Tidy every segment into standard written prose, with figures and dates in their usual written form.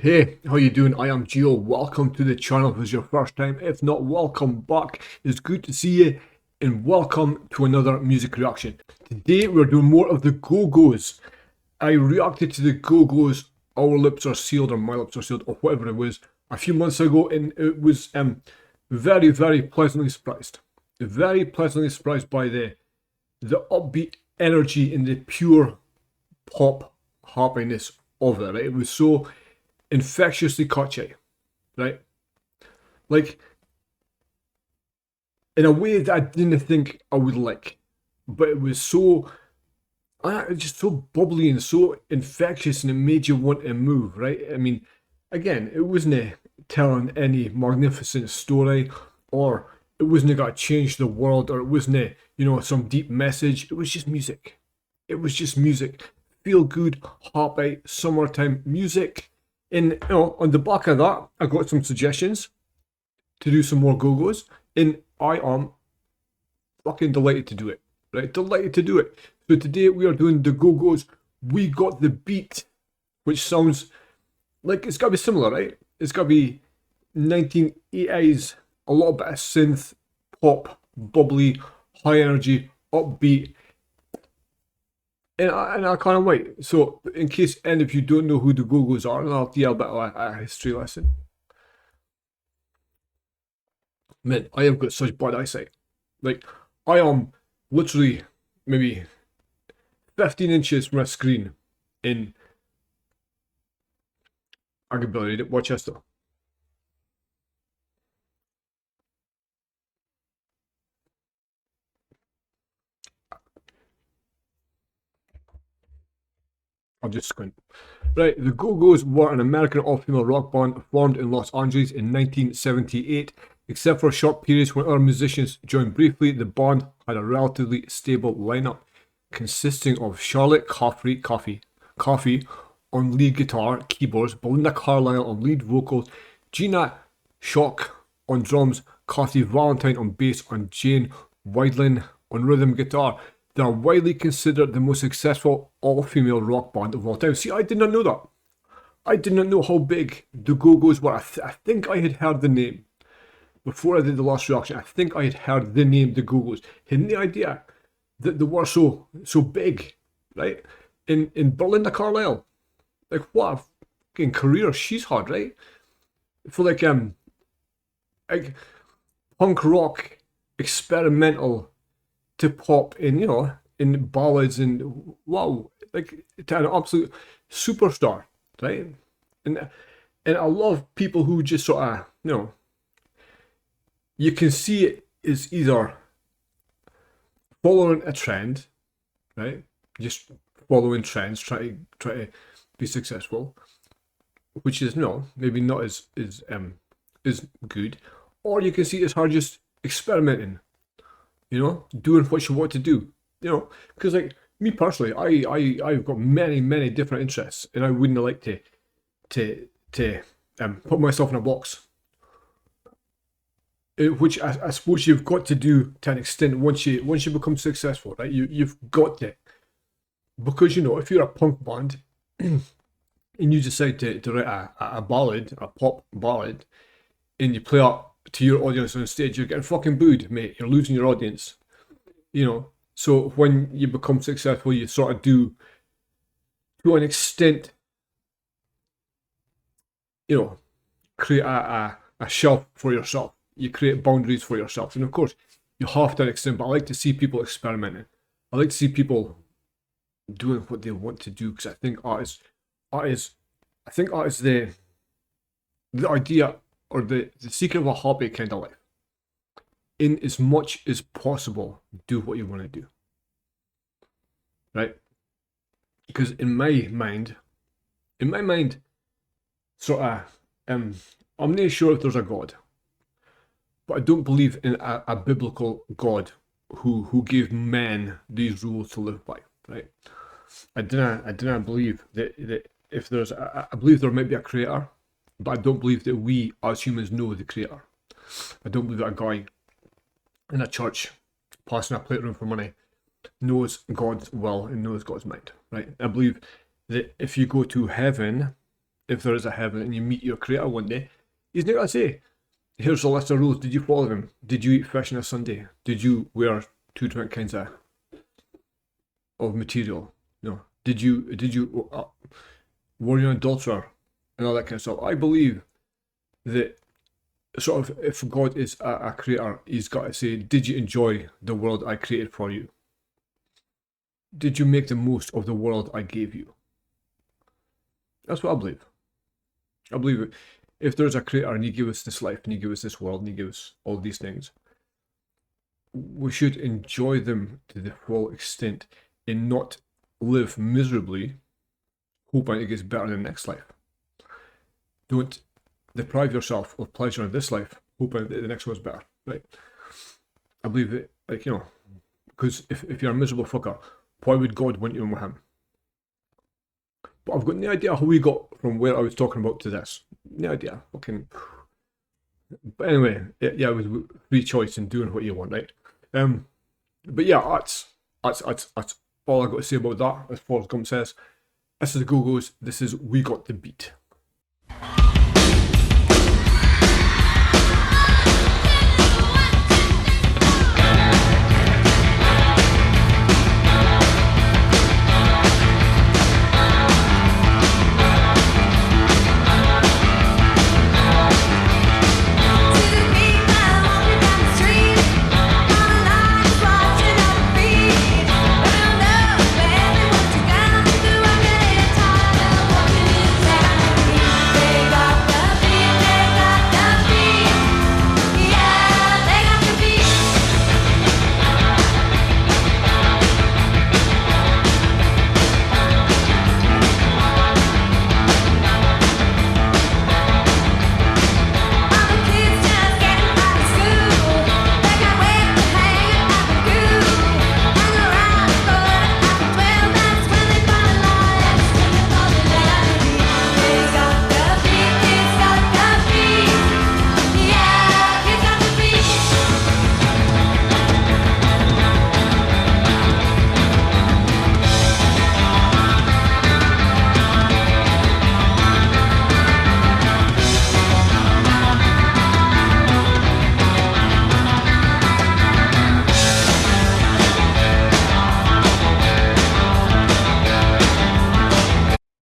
Hey, how you doing? I am Gio. Welcome to the channel if it's your first time. If not, welcome back. It's good to see you and welcome to another music reaction. Today we're doing more of the Go-Go's. I reacted to the Go-Go's Our Lips Are Sealed or My Lips Are Sealed or whatever it was a few months ago, and it was very pleasantly surprised. Very pleasantly surprised by the upbeat energy and the pure pop happiness of it. Right? It was so infectiously catchy, right? Like in a way that I didn't think I would like, but it was so just so bubbly and so infectious, and it made you want to move, right? I mean, again, it wasn't telling any magnificent story, or it wasn't going to change the world, or it wasn't some deep message. It was just music. It was just music. Feel good, happy, summertime music. And on the back of that, I got some suggestions to do some more Go-Go's, and I am fucking delighted to do it. Right, delighted to do it. So today we are doing the Go-Go's We Got the Beat, which sounds like it's got to be similar, right? It's got to be 1980s, a little bit of synth, pop, bubbly, high energy, upbeat. And I can't wait. So, in case any of you don't know who the Go-Go's are, and I'll give a bit of a history lesson. Man, I have got such bad eyesight. Like, I am literally maybe 15 inches from a screen in. I can barely read it. Watch this though. I'll just squint. Right, the Go-Go's were an American all-female rock band formed in Los Angeles in 1978. Except for short periods when other musicians joined briefly, the band had a relatively stable lineup consisting of Charlotte Caffey on lead guitar, keyboards, Belinda Carlisle on lead vocals, Gina Schock on drums, Kathy Valentine on bass, and Jane Wiedlin on rhythm guitar. They are widely considered the most successful all-female rock band of all time. See, I did not know that. I did not know how big the Go-Go's were. I think I had heard the name. Before I did the last reaction, I think I had heard the name the Go-Go's. Had no idea that they were so big, right? In Belinda Carlisle. Like, what a fucking career she's had, right? For like punk rock, experimental to pop in ballads, and wow, like to an absolute superstar, right? And I love people who just sort of, you can see it is either following a trend, right? Just following trends, try to be successful, which is maybe not as good, or you can see it's her just experimenting, doing what you want to do, because like me personally, I've got many different interests, and I wouldn't like to put myself in a box. Which I suppose you've got to do to an extent once you become successful, right? You've got to, because if you're a punk band and you decide to write a ballad, a pop ballad, and you play up to your audience on stage, you're getting fucking booed, mate. You're losing your audience, So when you become successful, you sort of do, to an extent, create a shelf for yourself. You create boundaries for yourself, and of course, you have to an extent. But I like to see people experimenting. I like to see people doing what they want to do, because I think art is the idea, or the secret of a happy kind of life. In as much as possible, do what you want to do, right? Because in my mind, sort of, I'm not sure if there's a God. But I don't believe in a biblical God who gave men these rules to live by, right? I didn't believe that if there's I believe there might be a creator, but I don't believe that we as humans know the creator. I don't believe that a guy in a church passing a plate room for money knows God's will and knows God's mind, right? I believe that if you go to heaven, if there is a heaven and you meet your creator one day, he's not going to say, here's a list of rules. Did you follow them? Did you eat fish on a Sunday? Did you wear two different kinds of material? No. Did you were you an adulterer and all that kind of stuff? I believe that sort of if God is a creator, he's got to say, did you enjoy the world I created for you? Did you make the most of the world I gave you? That's what I believe. I believe if there's a creator and he gave us this life and he gave us this world and he gave us all these things, we should enjoy them to the full extent and not live miserably hoping it gets better in the next life. Don't deprive yourself of pleasure in this life hoping that the next one's better, right? I believe that, like, because if you're a miserable fucker, why would God want you in with him? But I've got no idea how we got from where I was talking about to this. No idea. Fucking. But anyway, yeah, it was free choice and doing what you want, right? But yeah, that's all I got to say about that. As Forrest Gump says, this is the GoGo's. This is We Got the Beat.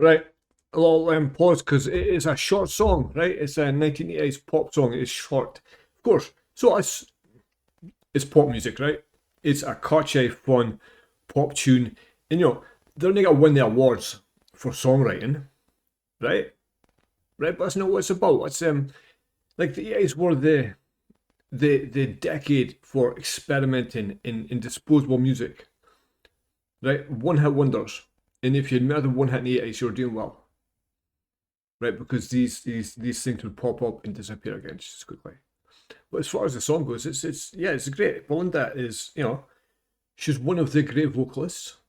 Right, a little pause because it is a short song, right? It's a 1980s pop song. It's short, of course. So it's pop music, right? It's a catchy, fun pop tune, and they're not gonna win the awards for songwriting, right? Right, but that's not what it's about. It's like the 80s were the decade for experimenting in disposable music, right? One-hit wonders. And if you'd made one hit in the 80s, you're doing well. Right? Because these things would pop up and disappear again just as quickly. But as far as the song goes, it's great. Belinda is, she's one of the great vocalists.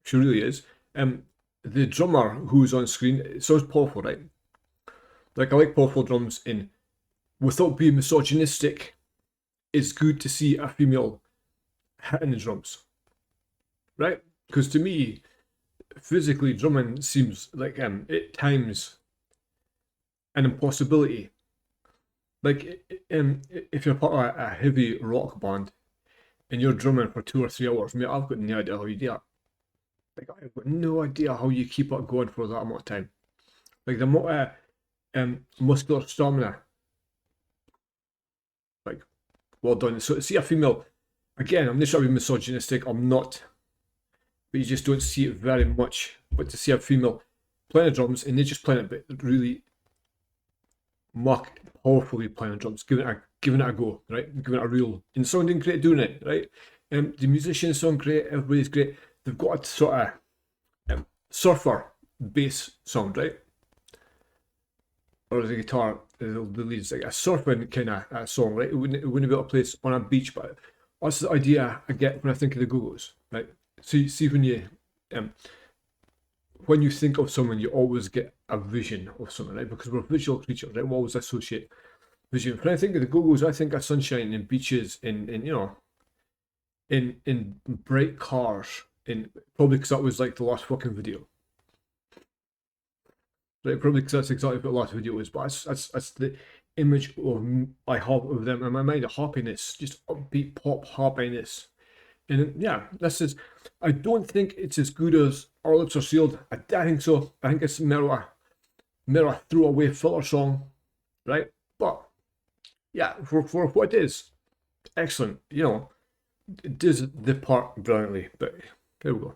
She really is. The drummer who's on screen, it sounds powerful, right? Like, I like powerful drums, and without being misogynistic, it's good to see a female hitting the drums. Right? Because to me, physically drumming seems like at times an impossibility. Like if you're part of a heavy rock band and you're drumming for 2 or 3 hours, mate, I've got no idea how you do that. Like, I've got no idea how you keep up going for that amount of time. Like the amount of muscular stamina. Like, well done. So to see a female, again, I'm not trying to be misogynistic. I'm not. But you just don't see it very much. But to see a female playing the drums, and they just playing it, but really powerfully playing the drums, giving it a go, right? Giving it a real, and sounding great doing it, right? The musicians sound great, everybody's great. They've got a sort of surfer bass sound, right? Or the guitar, the leads, like a surfing kind of song, right? It wouldn't be able to play on a beach, but that's the idea I get when I think of the GoGo's, right? So see when you think of someone, you always get a vision of someone, right? Because we're visual creatures, right? We always associate vision. When I think of the GoGo's, I think of sunshine and beaches and in bright cars, and probably because that was like the last fucking video. right? Probably because that's exactly what the last video was, but that's the image I have of them in my mind, of happiness, just upbeat pop happiness. And yeah, this is, I don't think it's as good as Our Lips Are Sealed. I don't think so. I think it's more a throwaway filler song, right? But yeah, for what it is, excellent. You know, it does the part brilliantly. But here we go.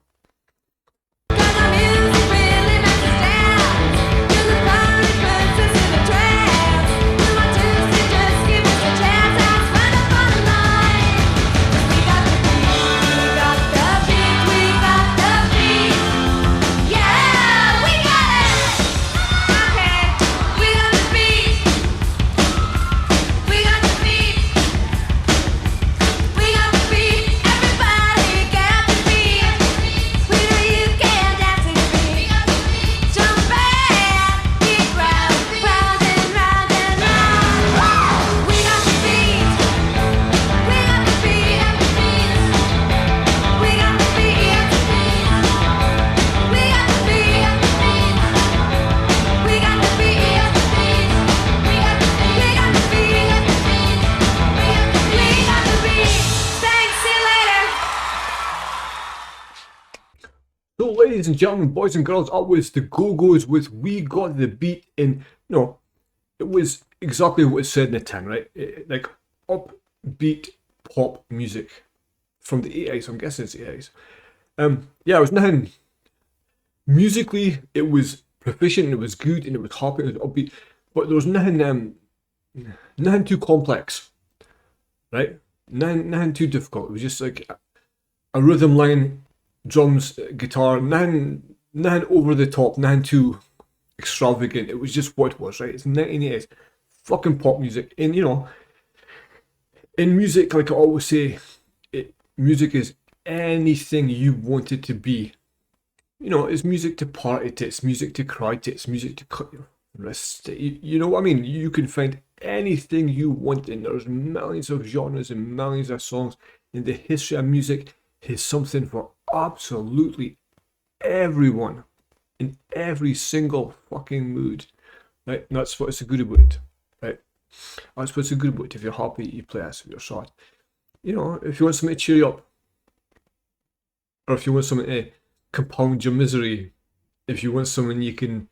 So, ladies and gentlemen, boys and girls, up was the Go-Go's with We Got the Beat. And it was exactly what it said in the tin, right? Like upbeat pop music from the 80s. I'm guessing it's the 80s. Yeah, it was nothing. Musically, it was proficient, it was good, and it was happy, it was upbeat. But there was nothing too complex, right? Nothing too difficult. It was just like a rhythm line, drums, guitar, nothing over the top, nothing too extravagant. It was just what it was, right? It's 1980s fucking pop music. And in music, like I always say, music is anything you want it to be. It's music to party to, it's music to cry to, it's music to cut your wrists to. You know what I mean? You can find anything you want, and there's millions of genres and millions of songs in the history of music. Is something for absolutely everyone in every single fucking mood, right? And that's what's so good about it, right? That's what's so good about it. If you're happy, you play this. If you're sad, if you want something to cheer you up, or if you want something to compound your misery, if you want something you can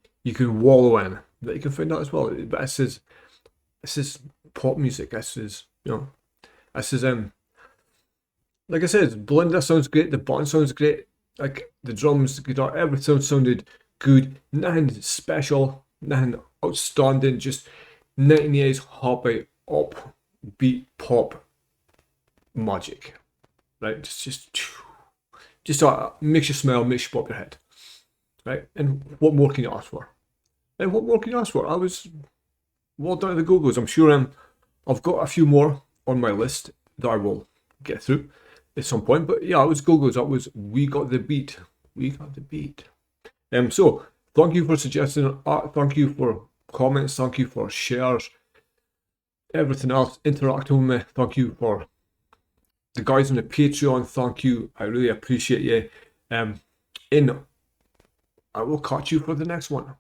wallow in, that you can find that as well. But this is pop music. This is like I said, Belinda sounds great, the band sounds great, like the drums, the guitar, everything sounded good, nothing special, nothing outstanding, just 1980s happy, upbeat pop magic, right? Just makes you smile, makes you pop your head, right? And what more can you ask for? I was well done at the Go-Go's. I'm sure I've got a few more on my list that I will get through at some point, but yeah, it was Go-Go's. That was We Got the Beat. So thank you for suggesting art, thank you for comments, thank you for shares, everything else, interacting with me. Thank you for the guys on the Patreon. Thank you, I really appreciate you. And I will catch you for the next one.